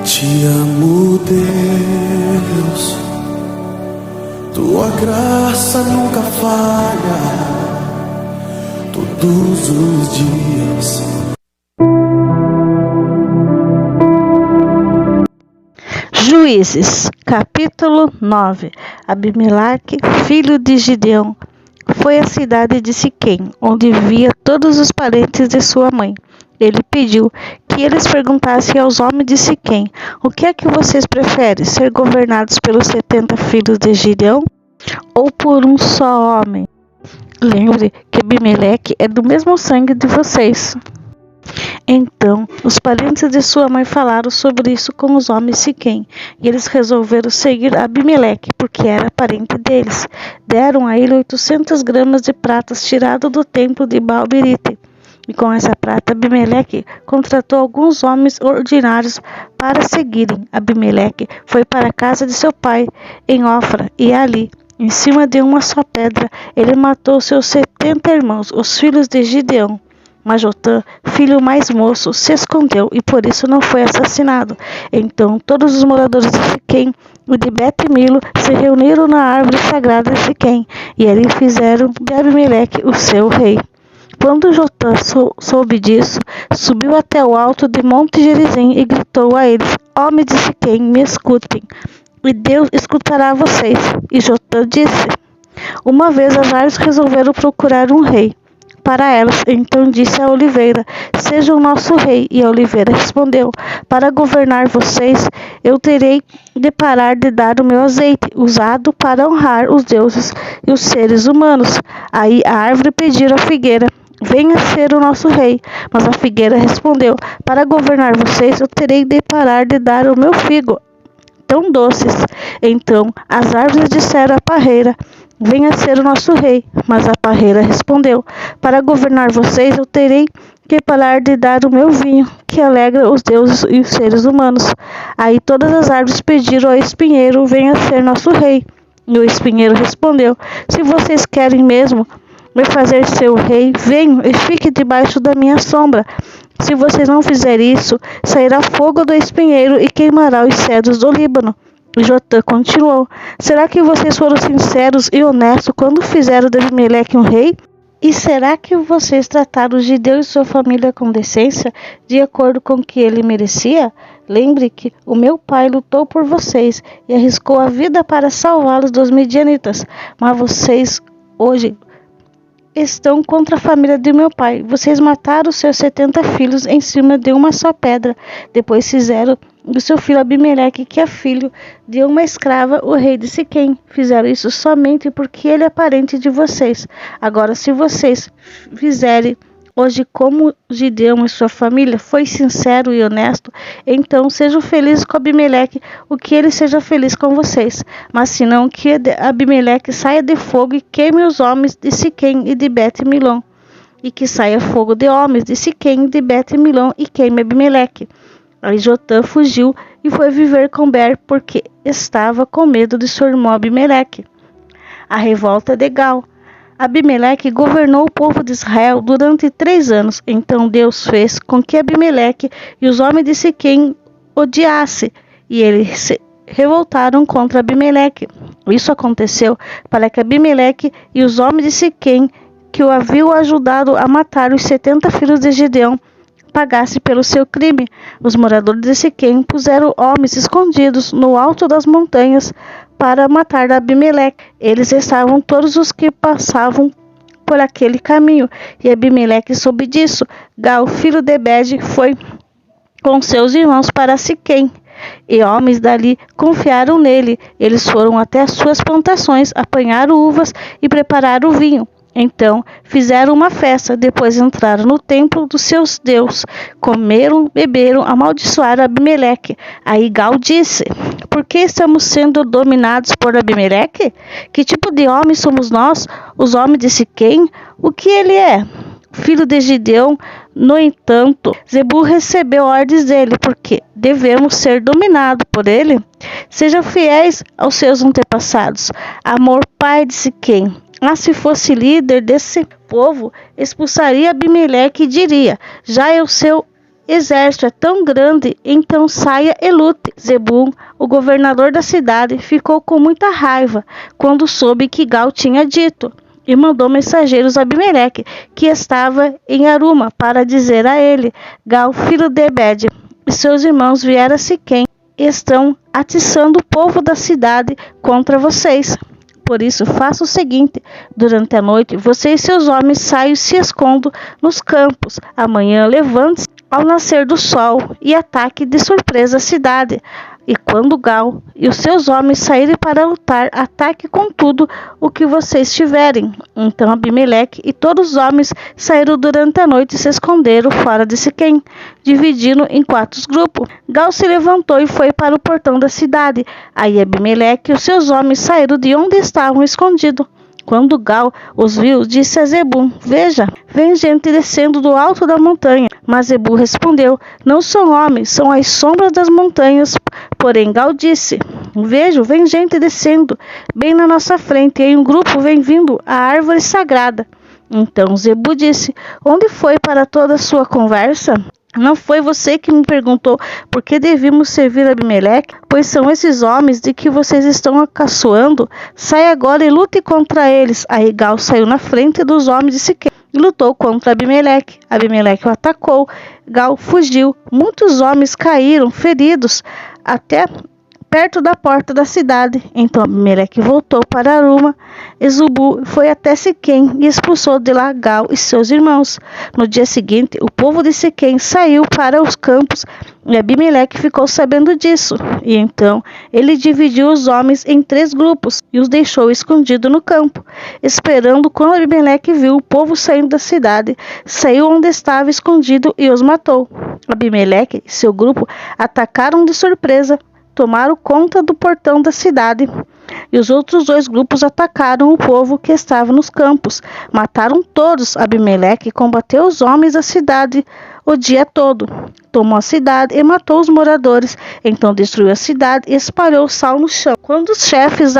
Te amo, Deus, tua graça nunca falha, todos os dias. Juízes, capítulo 9. Abimeleque, filho de Gideão, foi à cidade de Siquém, onde vivia todos os parentes de sua mãe. Ele pediu que eles perguntassem aos homens de Siquém: o que é que vocês preferem, ser governados pelos 70 filhos de Gideão ou por um só homem? Lembre que Abimeleque é do mesmo sangue de vocês. Então, os parentes de sua mãe falaram sobre isso com os homens de Siquém, e eles resolveram seguir Abimeleque, porque era parente deles. Deram a ele 800 gramas de prata tirado do templo de Baal-berite. E com essa prata, Abimeleque contratou alguns homens ordinários para seguirem. Abimeleque foi para a casa de seu pai, em Ofra, e ali, em cima de uma só pedra, ele matou seus 70 irmãos, os filhos de Gideão. Mas Jotã, filho mais moço, se escondeu e por isso não foi assassinado. Então todos os moradores de Siquém e de Bet-Milo se reuniram na árvore sagrada de Siquém, e ali fizeram de Abimeleque o seu rei. Quando Jotã soube disso, subiu até o alto de Monte Gerizim e gritou a eles: homens de Siquém, me escutem, e Deus escutará vocês. E Jotã disse: uma vez as árvores resolveram procurar um rei para elas. Então disse a oliveira: seja o nosso rei. E a oliveira respondeu: para governar vocês, eu terei de parar de dar o meu azeite, usado para honrar os deuses e os seres humanos. Aí a árvore pediu à figueira: venha ser o nosso rei. Mas a figueira respondeu: para governar vocês, eu terei de parar de dar o meu figo, tão doces. Então as árvores disseram à parreira: venha ser o nosso rei. Mas a parreira respondeu: para governar vocês, eu terei que parar de dar o meu vinho, que alegra os deuses e os seres humanos. Aí todas as árvores pediram ao espinheiro: venha ser nosso rei. E o espinheiro respondeu: se vocês querem mesmo me fazer seu rei, venham e fique debaixo da minha sombra. Se vocês não fizerem isso, sairá fogo do espinheiro e queimará os cedros do Líbano. E Jotã continuou: será que vocês foram sinceros e honestos quando fizeram de Abimeleque um rei? E será que vocês trataram Gideão e sua família com decência, de acordo com o que ele merecia? Lembre que o meu pai lutou por vocês e arriscou a vida para salvá-los dos midianitas, mas vocês hoje estão contra a família de meu pai. Vocês mataram seus 70 filhos em cima de uma só pedra. Depois fizeram do seu filho Abimeleque, que é filho de uma escrava, o rei de Siquém. Fizeram isso somente porque ele é parente de vocês. Agora, se vocês fizerem hoje como Gideão e sua família foi sincero e honesto, então sejam felizes com Abimeleque, o que ele seja feliz com vocês. Mas se não, que Abimeleque saia de fogo e queime os homens de Siquém e de Bet-Milom, e que saia fogo de homens de Siquém e de Bet-Milom e queime Abimeleque. Aí Jotã fugiu e foi viver com Ber, porque estava com medo de seu irmão Abimeleque. A revolta de Gal. Abimeleque governou o povo de Israel durante 3 anos. Então Deus fez com que Abimeleque e os homens de Siquém odiassem, e eles se revoltaram contra Abimeleque. Isso aconteceu para que Abimeleque e os homens de Siquém, que o haviam ajudado a matar os 70 filhos de Gideão, pagassem pelo seu crime. Os moradores de Siquém puseram homens escondidos no alto das montanhas para matar Abimeleque. Eles estavam todos os que passavam por aquele caminho, e Abimeleque soube disso. Gal, filho de Ebed, foi com seus irmãos para Siquém, e homens dali confiaram nele. Eles foram até as suas plantações, apanharam uvas e prepararam o vinho. Então fizeram uma festa, depois entraram no templo dos seus deuses, comeram, beberam, amaldiçoaram Abimeleque. Aí Gal disse: por que estamos sendo dominados por Abimeleque? Que tipo de homens somos nós, os homens de Siquém? O que ele é? Filho de Gideão. No entanto, Zebul recebeu ordens dele, porque devemos ser dominados por ele. Sejam fiéis aos seus antepassados. Amor, pai de Siquém. Mas se fosse líder desse povo, expulsaria Abimeleque e diria: já eu exército é tão grande, então saia e lute. Zebul, o governador da cidade, ficou com muita raiva quando soube que Gal tinha dito, e mandou mensageiros a Abimeleque, que estava em Aruma, para dizer a ele: Gal, filho de Ebed, e seus irmãos vieram a Siquém, e estão atiçando o povo da cidade contra vocês. Por isso, faça o seguinte: durante a noite, você e seus homens saiam e se escondam nos campos. Amanhã, levante-se ao nascer do sol e ataque de surpresa a cidade. E quando Gal e os seus homens saírem para lutar, ataque com tudo o que vocês tiverem. Então Abimeleque e todos os homens saíram durante a noite e se esconderam fora de Siquém, dividindo em 4 grupos. Gal se levantou e foi para o portão da cidade. Aí Abimeleque e os seus homens saíram de onde estavam escondidos. Quando Gal os viu, disse a Zebul: Veja, vem gente descendo do alto da montanha. Mas Zebul respondeu: Não são homens, são as sombras das montanhas. Porém Gal disse: Vejo, vem gente descendo bem na nossa frente, e um grupo vem vindo à árvore sagrada. Então Zebul disse: Onde foi para toda a sua conversa? Não foi você que me perguntou por que devíamos servir a Abimeleque? Pois são esses homens de que vocês estão acaçoando. Sai agora e lute contra eles. Aí Gal saiu na frente dos homens de Siquém e lutou contra Abimeleque. Abimeleque o atacou. Gal fugiu. Muitos homens caíram feridos até perto da porta da cidade. Então Abimeleque voltou para Aruma. Zebul foi até Siquém e expulsou de lá Gal e seus irmãos. No dia seguinte, o povo de Siquém saiu para os campos e Abimeleque ficou sabendo disso. E então ele dividiu os homens em 3 grupos e os deixou escondidos no campo, esperando. Quando Abimeleque viu o povo saindo da cidade, saiu onde estava escondido e os matou. Abimeleque e seu grupo atacaram de surpresa, tomaram conta do portão da cidade, e os outros 2 grupos atacaram o povo que estava nos campos. Mataram todos. Abimeleque combateu os homens da cidade o dia todo. Tomou a cidade e matou os moradores. Então destruiu a cidade e espalhou sal no chão. Quando os chefes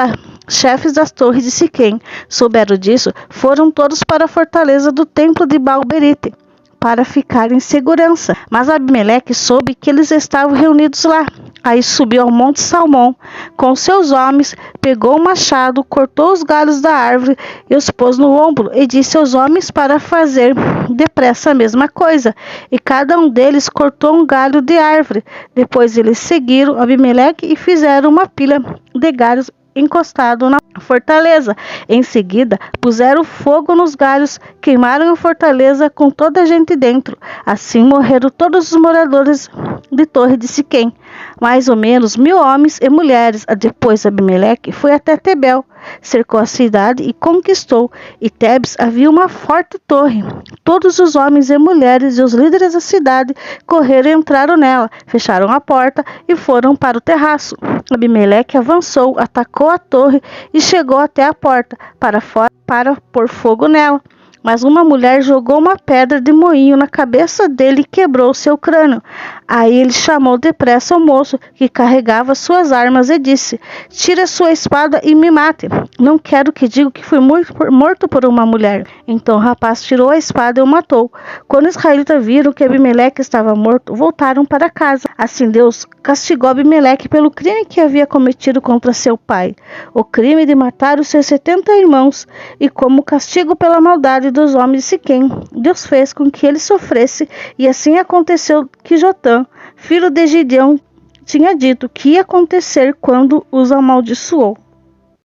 das torres de Siquém souberam disso, foram todos para a fortaleza do templo de Baal-berite para ficar em segurança. Mas Abimeleque soube que eles estavam reunidos lá. Aí subiu ao monte Salmão com seus homens, pegou o machado, cortou os galhos da árvore e os pôs no ombro, e disse aos homens para fazer depressa a mesma coisa. E cada um deles cortou um galho de árvore. Depois eles seguiram Abimeleque e fizeram uma pilha de galhos encostado na fortaleza. Em seguida, puseram fogo nos galhos, queimaram a fortaleza com toda a gente dentro. Assim morreram todos os moradores de Torre de Siquém, mais ou menos 1000 homens e mulheres. Depois Abimeleque foi até Tebel, cercou a cidade e conquistou. E Tebes havia uma forte torre. Todos os homens e mulheres e os líderes da cidade correram e entraram nela, fecharam a porta e foram para o terraço. Abimeleque avançou, atacou a torre e chegou até a porta para fora para pôr fogo nela. Mas uma mulher jogou uma pedra de moinho na cabeça dele e quebrou seu crânio. Aí ele chamou depressa o moço que carregava suas armas e disse: Tire sua espada e me mate. Não quero que diga que fui morto por uma mulher. Então o rapaz tirou a espada e o matou. Quando os israelitas viram que Abimeleque estava morto, voltaram para casa. Assim Deus castigou Abimeleque pelo crime que havia cometido contra seu pai, o crime de matar os seus 70 irmãos. E como castigo pela maldade dos homens de Siquém, Deus fez com que ele sofresse. E assim aconteceu que Jotã, filho de Gideão, tinha dito que ia acontecer quando os amaldiçoou.